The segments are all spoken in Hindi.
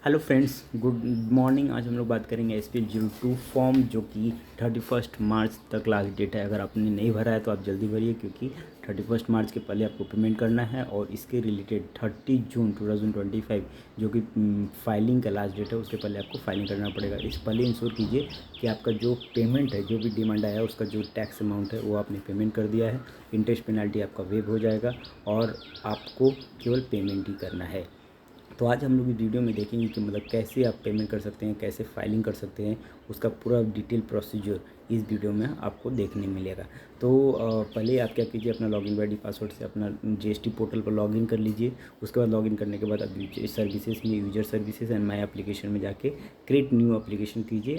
Hello friends, good morning. आज हम लोग बात करेंगे SPL02 फॉर्म, जो कि 31 मार्च तक लास्ट डेट है। अगर आपने नहीं भरा है तो आप जल्दी भरिए, क्योंकि 31 मार्च के पहले आपको पेमेंट करना है। और इसके रिलेटेड 30 जून 2025 जो कि फाइलिंग का लास्ट डेट है, उसके पहले आपको फाइलिंग करना पड़ेगा। इस पहले इंश्योर कीजिए कि आपका जो पेमेंट है, जो भी डिमांड आया है, उसका जो टैक्स अमाउंट है वो आपने पेमेंट कर दिया है। इंटरेस्ट पेनल्टी आपका वेव हो जाएगा और आपको केवल पेमेंट ही करना है। तो आज हम लोग इस वीडियो में देखेंगे कि मतलब कैसे आप पेमेंट कर सकते हैं, कैसे फाइलिंग कर सकते हैं, उसका पूरा डिटेल प्रोसीजर इस वीडियो में आपको देखने मिलेगा। तो पहले आप क्या कीजिए, अपना लॉगिन आईडी पासवर्ड से अपना GST पोर्टल पर लॉगिन कर लीजिए। उसके बाद लॉगिन करने के बाद आप सर्विसेज में user services and my application में जाके क्रिएट न्यू एप्लीकेशन कीजिए।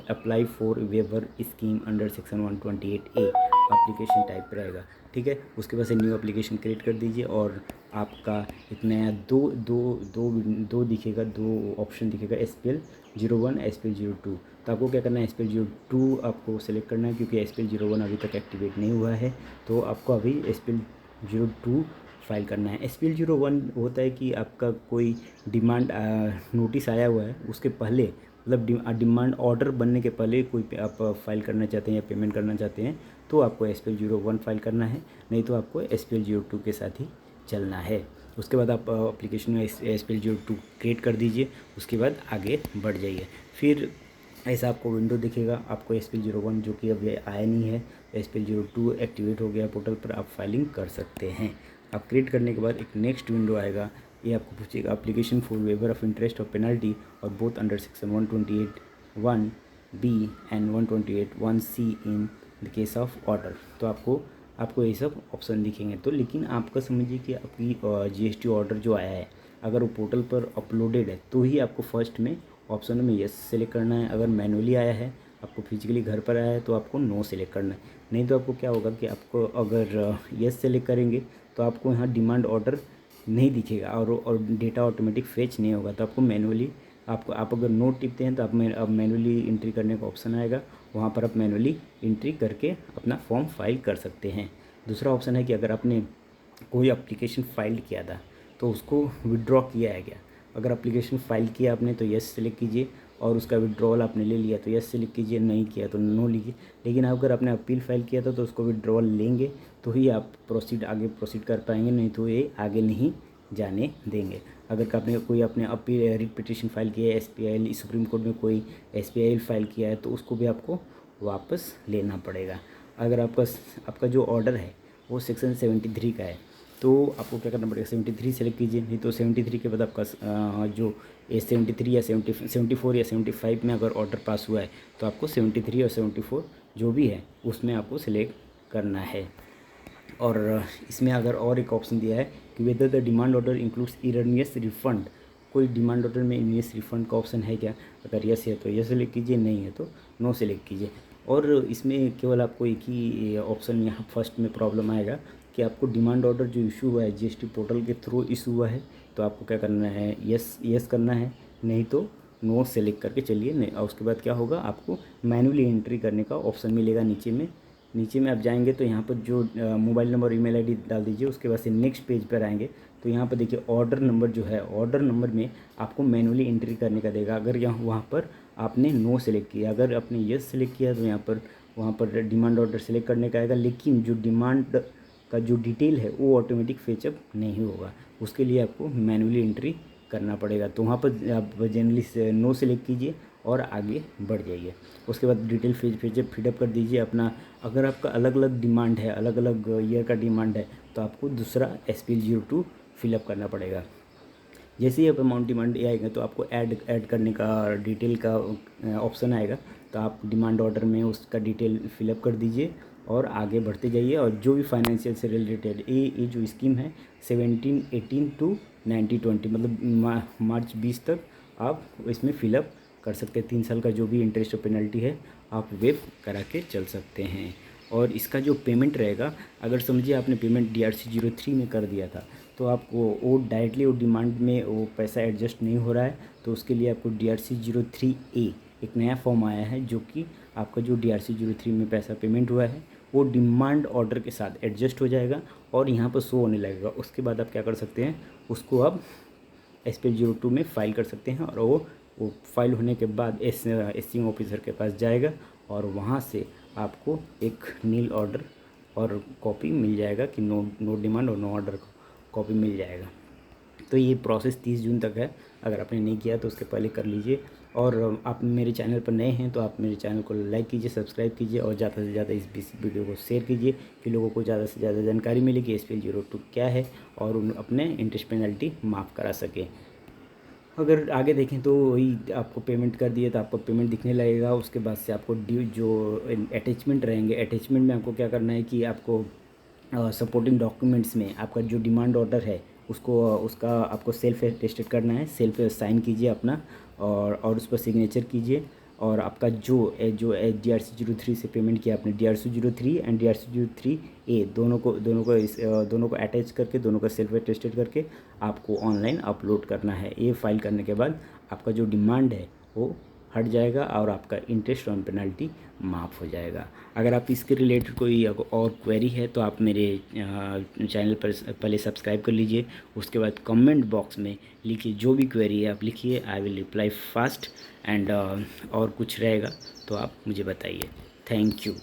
Apply for waiver scheme under section 128A application type रहेगा, ठीक है। उसके बाद से न्यू एप्लीकेशन क्रिएट कर दीजिए और आपका एक नया दो दिखेगा, दो ऑप्शन दिखेगा, SPL01 SPL02। तो आपको क्या करना है, SPL02 आपको सेलेक्ट करना है, क्योंकि SPL01 अभी तक एक्टिवेट नहीं हुआ है। तो आपको अभी SPL02 फाइल करना है। SPL01 होता है कि आपका कोई डिमांड नोटिस आया हुआ है, उसके पहले मतलब डिमांड ऑर्डर बनने के पहले कोई आप फाइल करना चाहते हैं या पेमेंट करना चाहते हैं, तो आपको SPL01 फाइल करना है। नहीं तो आपको SPL02 के साथ ही चलना है। उसके बाद आप एप्लीकेशन में SPL02 क्रिएट कर दीजिए। उसके बाद आगे बढ़ जाइए। फिर ऐसा आपको विंडो दिखेगा। आपको SPL01 जो कि अभी आया नहीं है, SPL02 एक्टिवेट हो गया पोर्टल पर, आप फाइलिंग कर सकते हैं। आप क्रिएट करने के बाद एक नेक्स्ट विंडो आएगा। ये आपको पूछेगा application for waiver of interest और पेनल्टी और both under section 128(1)(b and 128(1)(c in the case of order. तो आपको ये सब ऑप्शन दिखेंगे। तो लेकिन आपका समझिए कि आपकी GST ऑर्डर जो आया है, अगर वो पोर्टल पर अपलोडेड है तो ही आपको फर्स्ट में ऑप्शन में यस सेलेक्ट करना है। अगर मैनुअली आया है, आपको फिजिकली घर पर आया है, तो आपको नो सेलेक्ट करना है। नहीं तो आपको क्या होगा कि आपको अगर यस सेलेक्ट करेंगे तो आपको यहाँ डिमांड ऑर्डर नहीं दिखेगा और डेटा ऑटोमेटिक फेच नहीं होगा। तो आपको मैनुअली आप अगर नोट टिपते हैं तो आप मैनुअली एंट्री करने का ऑप्शन आएगा, वहाँ पर आप मैनुअली एंट्री करके अपना फॉर्म फाइल कर सकते हैं। दूसरा ऑप्शन है कि अगर आपने कोई एप्लीकेशन फाइल किया था तो उसको विड्रॉ किया है क्या। अगर एप्लीकेशन फाइल किया आपने तो यस सेलेक्ट कीजिए, और उसका विड्रॉल आपने ले लिया तो यस सेलेक्ट कीजिए, नहीं किया तो नो लीजिए। लेकिन अगर आपने अपील फाइल किया था तो उसको विड्रॉल लेंगे तो ही आप आगे प्रोसीड कर पाएंगे, नहीं तो ये आगे नहीं जाने देंगे। अगर आपने कोई अपने अपील रिट पिटीशन फाइल किया है, SPIL सुप्रीम कोर्ट में कोई SPIL फाइल किया है, तो उसको भी आपको वापस लेना पड़ेगा। अगर आपका जो ऑर्डर है वो सेक्शन 73 का है, तो आपको क्या करना पड़ेगा, 73 सेलेक्ट कीजिए। नहीं तो 73 के बाद आपका जो 73 या 74 या 75 में अगर ऑर्डर पास हुआ है, तो आपको 73 और 74 जो भी है उसमें आपको सिलेक्ट करना है। और इसमें अगर और एक ऑप्शन दिया है कि whether the demand order includes erroneous refund, कोई डिमांड ऑर्डर में इरनियस रिफंड का ऑप्शन है क्या। अगर यस है तो यस सेलेक्ट कीजिए, नहीं है तो नो सेलेक्ट कीजिए। और इसमें केवल आपको एक ही ऑप्शन यहाँ फर्स्ट में प्रॉब्लम आएगा कि आपको डिमांड ऑर्डर जो इशू हुआ है GST पोर्टल के थ्रू इशू हुआ है, तो आपको क्या करना है, यस करना है, नहीं तो नो सेलेक्ट करके चलिए। नहीं, और उसके बाद क्या होगा, आपको मैनुअली एंट्री करने का ऑप्शन मिलेगा। नीचे में आप जाएंगे तो यहाँ पर जो मोबाइल नंबर ईमेल आईडी डाल दीजिए। उसके बाद से नेक्स्ट पेज पर आएंगे तो यहाँ पर देखिए ऑर्डर नंबर जो है, ऑर्डर नंबर में आपको मैनुअली एंट्री करने का देगा। अगर वहाँ पर आपने नो सेलेक्ट किया, अगर आपने यस सेलेक्ट किया तो वहाँ पर डिमांड ऑर्डर सेलेक्ट करने का आएगा, लेकिन जो डिमांड का जो डिटेल है वो ऑटोमेटिक फेचअप नहीं होगा। उसके लिए आपको मैनुअली एंट्री करना पड़ेगा। तो वहाँ पर आप जनरली नो सेलेक्ट कीजिए और आगे बढ़ जाइए। उसके बाद डिटेल फेचअप फिडअप कर दीजिए अपना। अगर आपका अलग अलग डिमांड है, अलग अलग ईयर का डिमांड है, तो आपको दूसरा SPL02 फिलअप करना पड़ेगा। जैसे ही आप अमाउंट डिमांड आएगा तो आपको ऐड करने का डिटेल का ऑप्शन आएगा। तो आप डिमांड ऑर्डर में उसका डिटेल फिलअप कर दीजिए और आगे बढ़ते जाइए। और जो भी फाइनेंशियल से रिलेटेड ये जो स्कीम है 17-18 टू 90-20 मतलब मार्च 20 तक आप इसमें फिलअप कर सकते हैं। 3 साल का जो भी इंटरेस्ट और पेनल्टी है आप वेव करा के चल सकते हैं। और इसका जो पेमेंट रहेगा, अगर समझिए आपने पेमेंट DRC 03 में कर दिया था, तो आपको वो डायरेक्टली वो डिमांड में वो पैसा एडजस्ट नहीं हो रहा है, तो उसके लिए आपको DRC 03A एक नया फॉर्म आया है, जो कि आपका जो DRC 03 में पैसा पेमेंट हुआ है वो डिमांड ऑर्डर के साथ एडजस्ट हो जाएगा और यहाँ पर शो होने लगेगा। उसके बाद आप क्या कर सकते हैं, उसको आप SPL02 में फ़ाइल कर सकते हैं, और वो फाइल होने के बाद एसिंग ऑफिसर के पास जाएगा और वहाँ से आपको एक नील ऑर्डर और कॉपी मिल जाएगा कि नो डिमांड और नो ऑर्डर कॉपी मिल जाएगा। तो ये प्रोसेस 30 जून तक है। अगर आपने नहीं किया तो उसके पहले कर लीजिए। और आप मेरे चैनल पर नए हैं तो आप मेरे चैनल को लाइक कीजिए, सब्सक्राइब कीजिए और ज़्यादा से ज़्यादा इस वीडियो को शेयर कीजिए कि लोगों को ज़्यादा से ज़्यादा जानकारी मिले कि SPL02 क्या है और उन अपने इंटरेस्ट पेनल्टी माफ़ करा सकें। अगर आगे देखें तो वही आपको पेमेंट कर दिए तो आपको पेमेंट दिखने लगेगा। उसके बाद से आपको ड्यू जो अटैचमेंट रहेंगे, अटैचमेंट में आपको क्या करना है कि आपको सपोर्टिंग डॉक्यूमेंट्स में आपका जो डिमांड ऑर्डर है उसका आपको सेल्फ अटेस्टेड करना है। सेल्फ साइन कीजिए अपना और उस पर सिग्नेचर कीजिए। और आपका जो DRC 03 से पेमेंट किया आपने, DRC 03 एंड DRC 03A दोनों को अटैच करके, दोनों का सेल्फ अटेस्टेड करके आपको ऑनलाइन अपलोड करना है। ये फाइल करने के बाद आपका जो डिमांड है वो हट जाएगा और आपका इंटरेस्ट ऑन पेनल्टी माफ़ हो जाएगा। अगर आप इसके रिलेटेड कोई और क्वेरी है तो आप मेरे चैनल पर पहले सब्सक्राइब कर लीजिए। उसके बाद कमेंट बॉक्स में लिखिए, जो भी क्वेरी है आप लिखिए, I will reply fast. And और कुछ रहेगा तो आप मुझे बताइए। Thank you.